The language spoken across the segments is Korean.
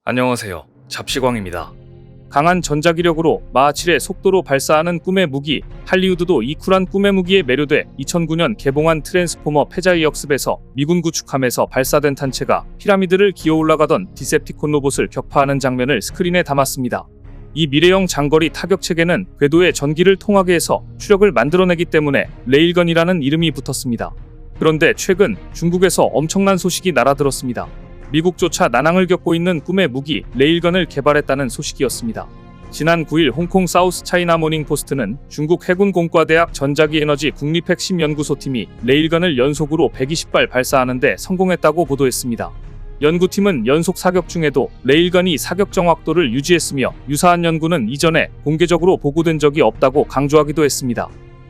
안녕하세요. 잡시광입니다. 강한 전자기력으로 마하 7의 속도로 발사하는 꿈의 무기, 할리우드도 이 쿨한 꿈의 무기에 매료돼 2009년 개봉한 트랜스포머 패자의 역습에서 미군 구축함에서 발사된 탄체가 피라미드를 기어 올라가던 디셉티콘 로봇을 격파하는 장면을 스크린에 담았습니다. 이 미래형 장거리 타격 체계는 궤도에 전기를 통하게 해서 추력을 만들어내기 때문에 레일건이라는 이름이 붙었습니다. 그런데 최근 중국에서 엄청난 소식이 날아들었습니다. 미국조차 난항을 겪고 있는 꿈의 무기 레일건을 개발했다는 소식이었습니다. 지난 9일 홍콩 사우스 차이나 모닝 포스트는 중국 해군 공과대학 전자기 에너지 국립핵심연구소팀이 레일건을 연속으로 120발 발사하는 데 성공했다고 보도했습니다. 연구팀은 연속 사격 중에도 레일건이 사격 정확도를 유지했으며 유사한 연구는 이전에 공개적으로 보고된 적이 없다고 강조하기도 했습니다.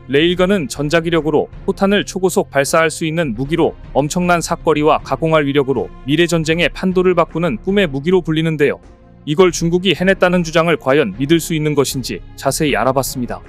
레일건은 전자기력으로 포탄을 초고속 발사할 수 있는 무기로 엄청난 사거리와 가공할 위력으로 미래전쟁의 판도를 바꾸는 꿈의 무기로 불리는데요. 이걸 중국이 해냈다는 주장을 과연 믿을 수 있는 것인지 자세히 알아봤습니다.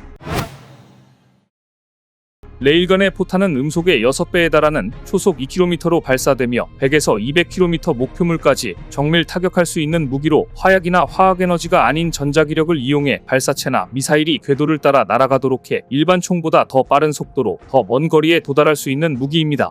레일건의 포탄은 음속의 6배에 달하는 초속 2km로 발사되며 100에서 200km 목표물까지 정밀 타격할 수 있는 무기로 화약이나 화학에너지가 아닌 전자기력을 이용해 발사체나 미사일이 궤도를 따라 날아가도록 해 일반 총보다 더 빠른 속도로 더 먼 거리에 도달할 수 있는 무기입니다.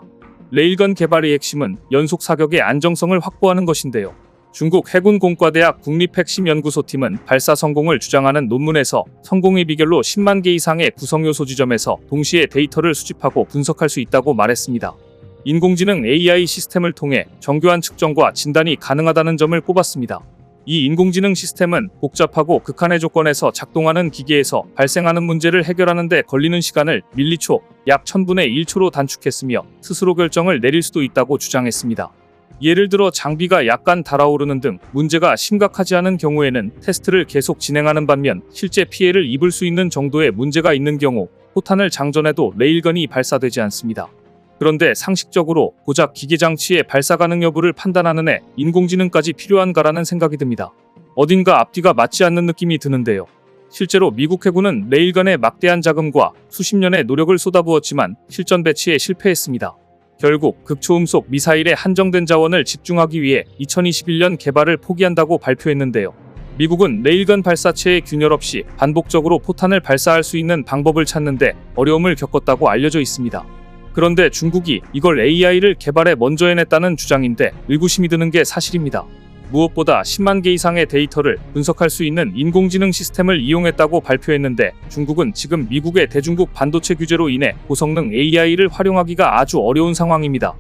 레일건 개발의 핵심은 연속 사격의 안정성을 확보하는 것인데요. 중국 해군 공과대학 국립핵심연구소팀은 발사 성공을 주장하는 논문에서 성공의 비결로 10만 개 이상의 구성요소 지점에서 동시에 데이터를 수집하고 분석할 수 있다고 말했습니다. 인공지능 AI 시스템을 통해 정교한 측정과 진단이 가능하다는 점을 꼽았습니다. 이 인공지능 시스템은 복잡하고 극한의 조건에서 작동하는 기계에서 발생하는 문제를 해결하는 데 걸리는 시간을 밀리초, 약 1000분의 1초로 단축했으며 스스로 결정을 내릴 수도 있다고 주장했습니다. 예를 들어 장비가 약간 달아오르는 등 문제가 심각하지 않은 경우에는 테스트를 계속 진행하는 반면 실제 피해를 입을 수 있는 정도의 문제가 있는 경우 포탄을 장전해도 레일건이 발사되지 않습니다. 그런데 상식적으로 고작 기계장치의 발사 가능 여부를 판단하는 데 인공지능까지 필요한가라는 생각이 듭니다. 어딘가 앞뒤가 맞지 않는 느낌이 드는데요. 실제로 미국 해군은 레일건에 막대한 자금과 수십 년의 노력을 쏟아부었지만 실전 배치에 실패했습니다. 결국 극초음속 미사일에 한정된 자원을 집중하기 위해 2021년 개발을 포기한다고 발표했는데요. 미국은 레일건 발사체의 균열 없이 반복적으로 포탄을 발사할 수 있는 방법을 찾는데 어려움을 겪었다고 알려져 있습니다. 그런데 중국이 이걸 AI를 개발해 먼저 해냈다는 주장인데 의구심이 드는 게 사실입니다. 무엇보다 10만 개 이상의 데이터를 분석할 수 있는 인공지능 시스템을 이용했다고 발표했는데 중국은 지금 미국의 대중국 반도체 규제로 인해 고성능 AI를 활용하기가 아주 어려운 상황입니다.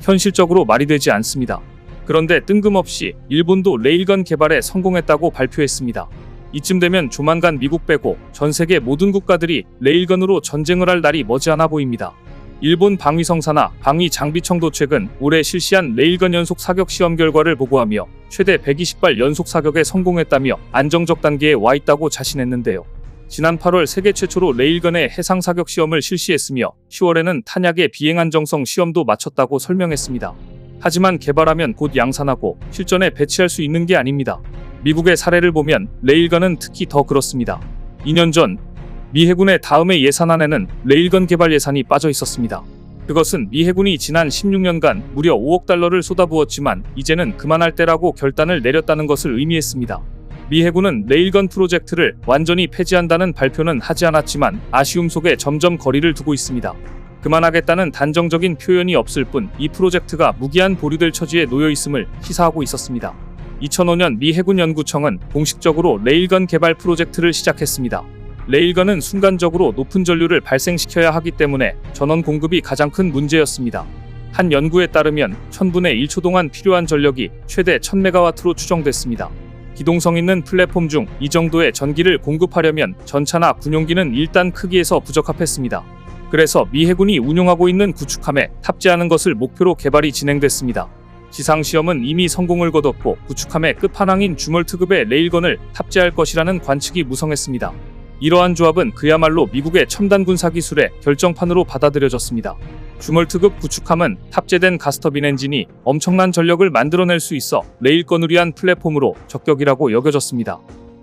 현실적으로 말이 되지 않습니다. 그런데 뜬금없이 일본도 레일건 개발에 성공했다고 발표했습니다. 이쯤 되면 조만간 미국 빼고 전 세계 모든 국가들이 레일건으로 전쟁을 할 날이 머지않아 보입니다. 일본 방위성사나 방위장비청도 최근 올해 실시한 레일건 연속 사격 시험 결과를 보고하며 최대 120발 연속 사격에 성공했다며 안정적 단계에 와 있다고 자신했는데요. 지난 8월 세계 최초로 레일건의 해상 사격 시험을 실시했으며 10월에는 탄약의 비행 안정성 시험도 마쳤다고 설명했습니다. 하지만 개발하면 곧 양산하고 실전에 배치할 수 있는 게 아닙니다. 미국의 사례를 보면 레일건은 특히 더 그렇습니다. 2년 전 미 해군의 다음해 예산안에는 레일건 개발 예산이 빠져 있었습니다. 그것은 미 해군이 지난 16년간 무려 5억 달러를 쏟아부었지만 이제는 그만할 때라고 결단을 내렸다는 것을 의미했습니다. 미 해군은 레일건 프로젝트를 완전히 폐지한다는 발표는 하지 않았지만 아쉬움 속에 점점 거리를 두고 있습니다. 그만하겠다는 단정적인 표현이 없을 뿐 이 프로젝트가 무기한 보류될 처지에 놓여 있음을 시사하고 있었습니다. 2005년 미 해군 연구청은 공식적으로 레일건 개발 프로젝트를 시작했습니다. 레일건은 순간적으로 높은 전류를 발생시켜야 하기 때문에 전원 공급이 가장 큰 문제였습니다. 한 연구에 따르면 1000분의 1초 동안 필요한 전력이 최대 1000메가와트로 추정됐습니다. 기동성 있는 플랫폼 중 이 정도의 전기를 공급하려면 전차나 군용기는 일단 크기에서 부적합했습니다. 그래서 미 해군이 운용하고 있는 구축함에 탑재하는 것을 목표로 개발이 진행됐습니다. 지상시험은 이미 성공을 거뒀고 구축함의 끝판왕인 주멀트급의 레일건을 탑재할 것이라는 관측이 무성했습니다. 이러한 조합은 그야말로 미국의 첨단 군사 기술의 결정판으로 받아들여졌습니다. 주멀트급 구축함은 탑재된 가스터빈 엔진이 엄청난 전력을 만들어낼 수 있어 레일건을 위한 플랫폼으로 적격이라고 여겨졌습니다.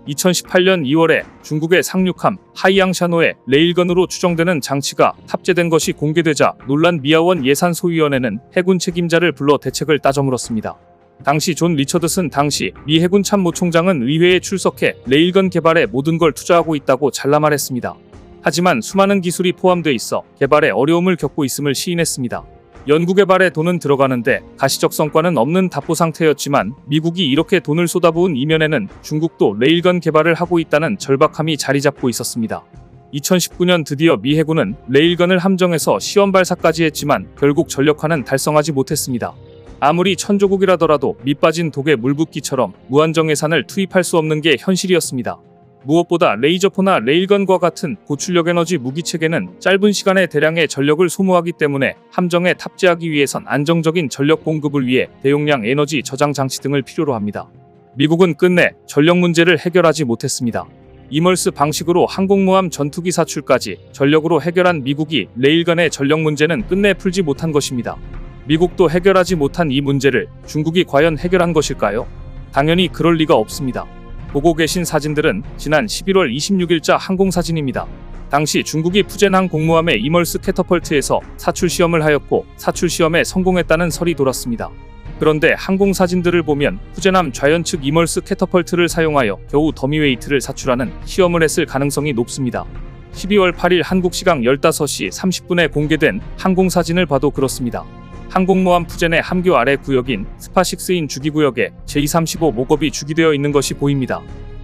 2018년 2월에 중국의 상륙함 하이양샤노에 레일건으로 추정되는 장치가 탑재된 것이 공개되자 놀란 미아원 예산소위원회는 해군 책임자를 불러 대책을 따져 물었습니다. 당시 존 리처드슨 당시 미 해군 참모총장은 의회에 출석해 레일건 개발에 모든 걸 투자하고 있다고 잘라 말했습니다. 하지만 수많은 기술이 포함돼 있어 개발에 어려움을 겪고 있음을 시인했습니다. 연구개발에 돈은 들어가는데 가시적 성과는 없는 답보 상태였지만 미국이 이렇게 돈을 쏟아부은 이면에는 중국도 레일건 개발을 하고 있다는 절박함이 자리 잡고 있었습니다. 2019년 드디어 미 해군은 레일건을 함정에서 시험 발사까지 했지만 결국 전력화는 달성하지 못했습니다. 아무리 천조국이라더라도 밑빠진 독에 물붓기처럼 무한정 예산을 투입할 수 없는 게 현실이었습니다. 무엇보다 레이저포나 레일건과 같은 고출력 에너지 무기체계는 짧은 시간에 대량의 전력을 소모하기 때문에 함정에 탑재하기 위해선 안정적인 전력 공급을 위해 대용량 에너지 저장 장치 등을 필요로 합니다. 미국은 끝내 전력 문제를 해결하지 못했습니다. 이멀스 방식으로 항공모함 전투기 사출까지 전력으로 해결한 미국이 레일건의 전력 문제는 끝내 풀지 못한 것입니다. 미국도 해결하지 못한 이 문제를 중국이 과연 해결한 것일까요? 당연히 그럴 리가 없습니다. 보고 계신 사진들은 지난 11월 26일자 항공사진입니다. 당시 중국이 푸젠 항공모함의 이멀스 캐터펄트에서 사출 시험을 하였고 사출 시험에 성공했다는 설이 돌았습니다. 그런데 항공사진들을 보면 푸젠함 좌연측 이멀스 캐터펄트를 사용하여 겨우 더미웨이트를 사출하는 시험을 했을 가능성이 높습니다. 12월 8일 한국 시각 15시 30분에 공개된 항공사진을 봐도 그렇습니다. 항공모함 푸젠의 함교 아래 구역인 스파6인 주기구역에 제235 목업이 주기되어 있는 것이 보입니다.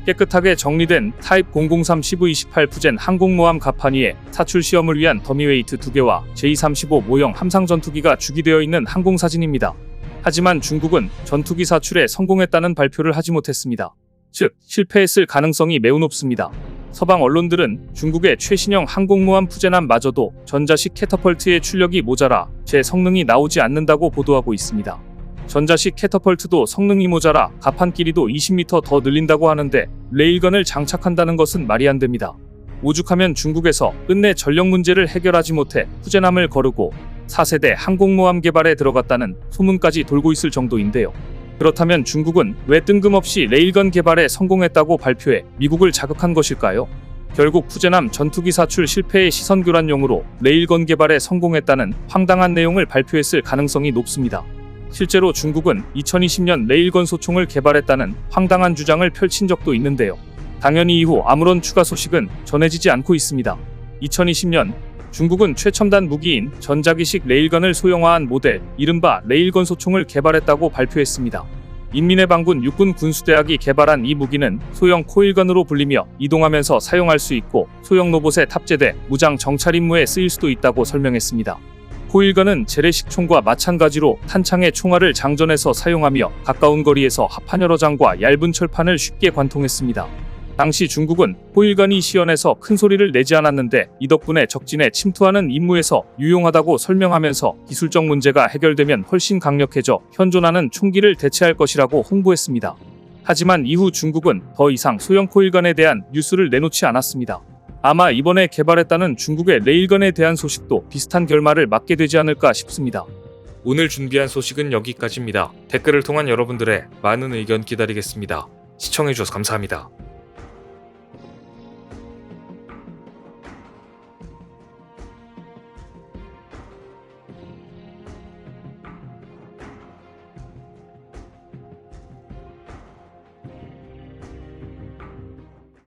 깨끗하게 정리된 타입 003 CV-28 푸젠 항공모함 갑판 위에 사출 시험을 위한 더미웨이트 2개와 제235 모형 함상 전투기가 주기되어 있는 항공사진입니다. 하지만 중국은 전투기 사출에 성공했다는 발표를 하지 못했습니다. 즉, 실패했을 가능성이 매우 높습니다. 서방 언론들은 중국의 최신형 항공모함 푸젠함마저도 전자식 캐터펄트의 출력이 모자라 제 성능이 나오지 않는다고 보도하고 있습니다. 전자식 캐터펄트도 성능이 모자라 갑판 길이도 20m 더 늘린다고 하는데 레일건을 장착한다는 것은 말이 안 됩니다. 오죽하면 중국에서 끝내 전력 문제를 해결하지 못해 푸젠함을 거르고 4세대 항공모함 개발에 들어갔다는 소문까지 돌고 있을 정도인데요. 그렇다면 중국은 왜 뜬금없이 레일건 개발에 성공했다고 발표해 미국을 자극한 것일까요? 결국 푸젠함 전투기 사출 실패의 시선 교란용으로 레일건 개발에 성공했다는 황당한 내용을 발표했을 가능성이 높습니다. 실제로 중국은 2020년 레일건 소총을 개발했다는 황당한 주장을 펼친 적도 있는데요. 당연히 이후 아무런 추가 소식은 전해지지 않고 있습니다. 2020년 중국은 최첨단 무기인 전자기식 레일건을 소형화한 모델 이른바 레일건 소총을 개발했다고 발표했습니다. 인민의 방군 육군 군수대학이 개발한 이 무기는 소형 코일건으로 불리며 이동하면서 사용할 수 있고 소형 로봇에 탑재돼 무장 정찰 임무에 쓰일 수도 있다고 설명했습니다. 코일건은 재래식 총과 마찬가지로 탄창의 총알을 장전해서 사용하며 가까운 거리에서 합판 여러 장과 얇은 철판을 쉽게 관통했습니다. 당시 중국은 코일건이 시연해서 큰 소리를 내지 않았는데 이 덕분에 적진에 침투하는 임무에서 유용하다고 설명하면서 기술적 문제가 해결되면 훨씬 강력해져 현존하는 총기를 대체할 것이라고 홍보했습니다. 하지만 이후 중국은 더 이상 소형 코일건에 대한 뉴스를 내놓지 않았습니다. 아마 이번에 개발했다는 중국의 레일건에 대한 소식도 비슷한 결말을 맞게 되지 않을까 싶습니다. 오늘 준비한 소식은 여기까지입니다. 댓글을 통한 여러분들의 많은 의견 기다리겠습니다. 시청해주셔서 감사합니다.